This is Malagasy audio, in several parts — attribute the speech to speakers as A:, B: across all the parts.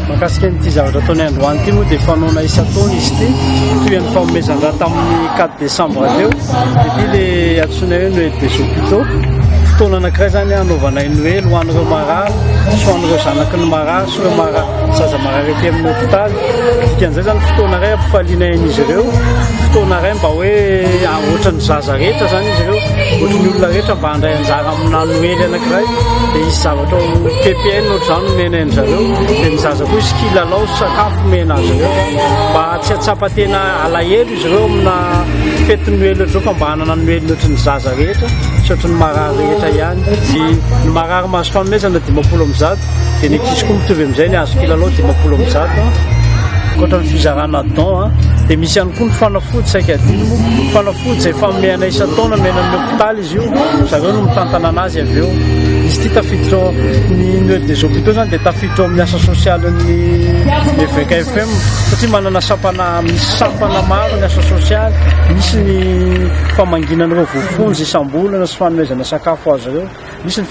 A: mahakasika n'ity zavatra ataony Androany ity moa dia fanaona isan-taona izy ity toy ny fanomezan-draha tamin'ny 4 décembre teo dia ity le antsoina hoe Noël des hôpitaux fotoana anankiray zany anaovana Noël ho an'ireo marary sy ho an'ireo zanaky ny marary sy ireo zaza marary ety amin'ny hôpitaly dikan'izay zany fotoana iray ampifaliana izy ireo fotoana iray mba hoe ohatran'ny zaza rehetra zany izy ireo ohatran'ny olona rehetra mba handray anjara amina Noël anankiray dia isy zavatra PPN ohatr'izany nomena an'zareo dia ny zaza koa isy kilalao sy sakafo mena azy ireo mba tsy hatsapa tena alahelo izy ireo amina fety Noël ohatr'izao fa mba hanana Noël ohatran'ny zaza rehetra sy ohatran'ny marary rehetra ihany ny marary mahazo fanomezana 50 dia ny ankizy koa mitovy amin'izay ny azo kilalao 50 ankoatra ny fizarana don dia misy ihany koa ny fanafody saika adino moa fanafody izay fanomehana isan-taona mena amin'ny hôpitaly izy io zareo no mitantana anazy avy eo izy ity tafiditra ny Noël des hôpitaux zany dia tafiditra amin'ny asa sosialin'ny VKFM satria manana misy sampana maro ny asa sosialy misy ny famanginan'ireo voafonjy isam-bolana sy fanomezana sakafo azy ireo misy ny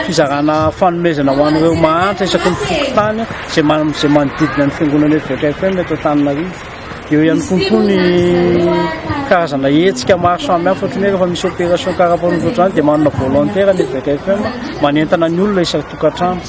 A: fizarana fanomezana ho an'ireo mahantra isaky ny fokotany izay manodidina ny fiangonana VKFM eto Antananarivo eo ihany kokoa ny karazana hetsika maro samihafa ohatran'ny rehefa misy opération karapan'oatra dia manana volontaire ny VKFM manentana ny olona isan-tokantrano